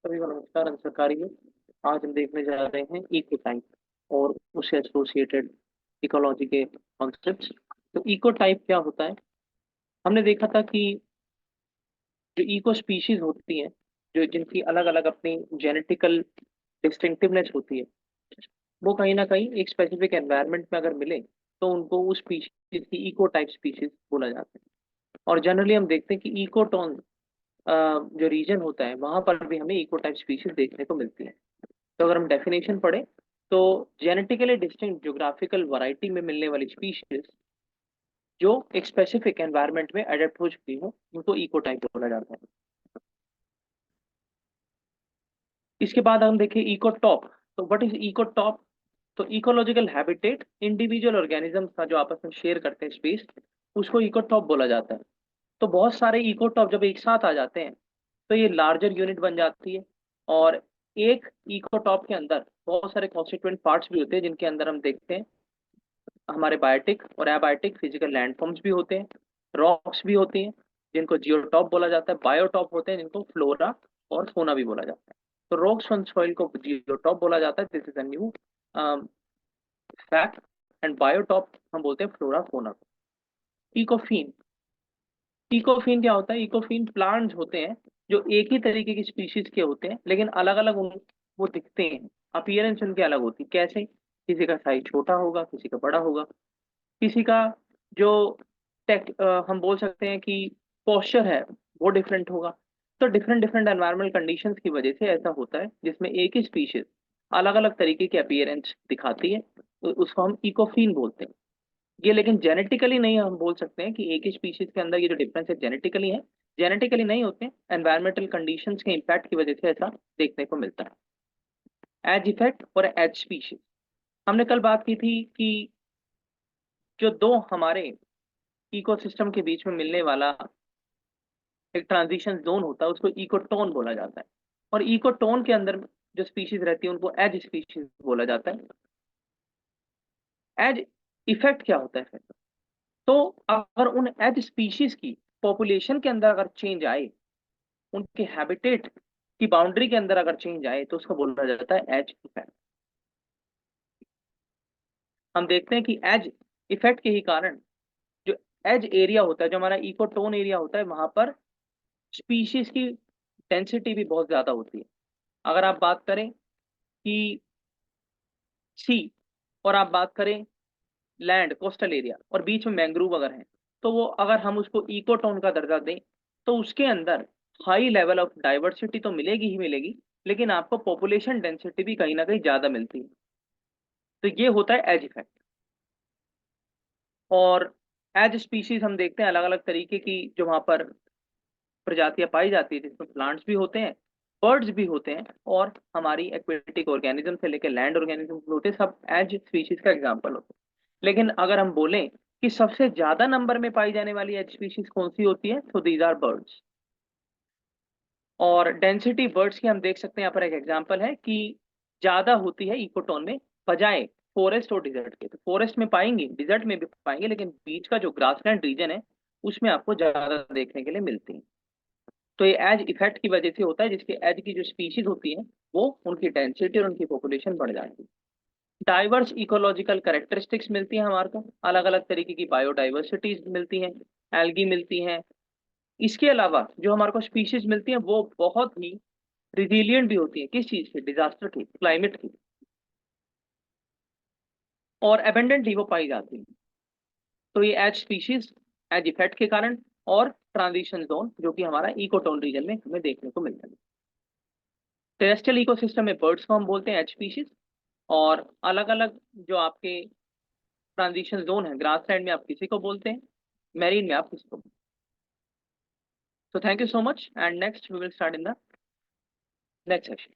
सभी को नमस्कार। हम सरकारी में आज हम देखने जा रहे हैं इको टाइप और उससे एसोसिएटेड इकोलॉजी के कॉन्सेप्ट्स। तो इको टाइप क्या होता है? हमने देखा था कि जो इको स्पीशीज होती हैं, जो जिनकी अलग अलग अपनी जेनेटिकल डिस्टिंक्टिवनेस होती है, वो कहीं ना कहीं एक स्पेसिफिक एनवायरनमेंट में अगर मिले तो उनको उस स्पीशीज की इको टाइप स्पीशीज बोला जाता है। और जनरली हम देखते हैं कि इकोटोन जो रीजन होता है वहां पर भी हमें इको टाइप स्पीशीज देखने को मिलती है। तो अगर हम डेफिनेशन पढ़े तो जेनेटिकली डिस्टिंक्ट ज्योग्राफिकल वैरायटी में मिलने वाली स्पीशीज जो एक स्पेसिफिक एनवायरनमेंट में अडेप्ट हो चुकी हो उनको इको टाइप बोला जाता है। इसके बाद हम देखें इको टॉप। तो व्हाट इज इको टॉप? तो इकोलॉजिकल हैबिटेट इंडिविजुअल ऑर्गेनिज्म का जो आपस में शेयर करते हैं स्पेस, उसको इको टॉप बोला जाता है। तो बहुत सारे इको टॉप जब एक साथ आ जाते हैं तो ये लार्जर यूनिट बन जाती है। और एक इको टॉप के अंदर बहुत सारे कॉन्स्टिट्यूएंट पार्ट्स भी होते हैं जिनके अंदर हम देखते हैं हमारे बायोटिक और एबायोटिक फिजिकल लैंडफॉर्म्स भी होते हैं, रॉक्स भी होती हैं जिनको जियोटॉप बोला जाता है, बायोटॉप होते हैं जिनको फ्लोरा और फोना भी बोला जाता है। तो रॉक्स ऑन सॉइल को जियोटॉप बोला जाता है, this is a new fact. And biotope हम बोलते हैं फ्लोरा फोना को। इकोफीन। इकोफीन क्या होता है? इकोफीन प्लांट्स होते हैं जो एक ही तरीके की स्पीशीज के होते हैं लेकिन अलग अलग वो दिखते हैं, अपीयरेंस उनकी अलग होती है। कैसे? किसी का साइज छोटा होगा, किसी का बड़ा होगा, किसी का जो हम बोल सकते हैं कि पोस्चर है वो डिफरेंट होगा। तो डिफरेंट डिफरेंट एनवायरमेंटल कंडीशंस की वजह से ऐसा होता है जिसमें एक ही स्पीशीज अलग अलग तरीके की अपीयरेंस दिखाती है, तो उसको हम इकोफीन बोलते हैं। ये लेकिन जेनेटिकली नहीं, हम बोल सकते हैं कि एक ही स्पीशीज के अंदर ये जो डिफरेंस है जेनेटिकली है, जेनेटिकली नहीं होते, एनवायरमेंटल कंडीशंस के इम्पैक्ट की वजह से ऐसा देखने को मिलता है। एज इफेक्ट और एज स्पीशीज। हमने कल बात की थी कि जो दो हमारे इकोसिस्टम के बीच में मिलने वाला एक ट्रांजिशन जोन होता है उसको इकोटोन बोला जाता है। और इकोटोन के अंदर जो स्पीशीज रहती है उनको एज स्पीशीज बोला जाता है। एज इफेक्ट क्या होता है फिर? तो अगर उन एज स्पीशीज की पॉपुलेशन के अंदर अगर चेंज आए, उनके हैबिटेट की बाउंड्री के अंदर अगर चेंज आए तो उसको बोला जाता है एज इफेक्ट। हम देखते हैं कि एज इफेक्ट के ही कारण जो एज एरिया होता है, जो हमारा इकोटोन एरिया होता है, वहां पर स्पीशीज की डेंसिटी भी बहुत ज्यादा होती है। अगर आप बात करें कि सी, और आप बात करें लैंड कोस्टल एरिया और बीच में मैंग्रोव अगर है, तो वो अगर हम उसको इकोटोन का दर्जा दें तो उसके अंदर हाई लेवल ऑफ डाइवर्सिटी तो मिलेगी ही मिलेगी, लेकिन आपको पॉपुलेशन डेंसिटी भी कहीं ना कहीं ज्यादा मिलती है। तो ये होता है एज इफेक्ट। और एज स्पीशीज हम देखते हैं अलग अलग तरीके की जो वहां पर प्रजातियां पाई जाती है, जिसमें प्लांट्स भी होते हैं, बर्ड्स भी होते हैं, और हमारी एक्वेटिक ऑर्गेनिज्म से लेकर लैंड ऑर्गेनिज्म होते हैं, सब एज स्पीशीज का एग्जाम्पल होते हैं। लेकिन अगर हम बोलें कि सबसे ज्यादा नंबर में पाई जाने वाली एज स्पीशीज कौन सी होती है, तो दीज आर बर्ड्स। और डेंसिटी बर्ड्स की हम देख सकते हैं, यहाँ पर एक एग्जाम्पल है कि ज्यादा होती है इकोटोन में बजाय फॉरेस्ट और डिजर्ट के। तो फॉरेस्ट में पाएंगे, डिजर्ट में भी पाएंगे, लेकिन बीच का जो ग्रासलैंड रीजन है उसमें आपको ज्यादा देखने के लिए मिलती है। तो ये एज इफेक्ट की वजह से होता है, जिसके एज की जो स्पीशीज होती है वो उनकी डेंसिटी और उनकी पॉपुलेशन बढ़ जाती है। डाइवर्स इकोलॉजिकल कैरेक्टरिस्टिक्स मिलती है हमारे को, अलग अलग तरीके की बायोडाइवर्सिटीज मिलती हैं, एल्गी मिलती हैं। इसके अलावा जो हमारे को स्पीशीज मिलती हैं वो बहुत ही रिजिलियंट भी होती है। किस चीज की? डिजास्टर की, क्लाइमेट की। और एबेंडेंट ही वो पाई जाती है। तो ये एज स्पीशीज, एज इफेक्ट के कारण, और ट्रांजिशन जोन जो कि हमारा इकोटोन रीजन में हमें देखने को मिलता है। टेरेस्ट्रियल इकोसिस्टम में बर्ड्स को हम बोलते हैं एज स्पीशीज, और अलग अलग जो आपके ट्रांजिशन जोन है, ग्रास लैंड में आप किसी को बोलते हैं, मैरीन में आप किसी को। तो thank you so much, and next we will start in the next session.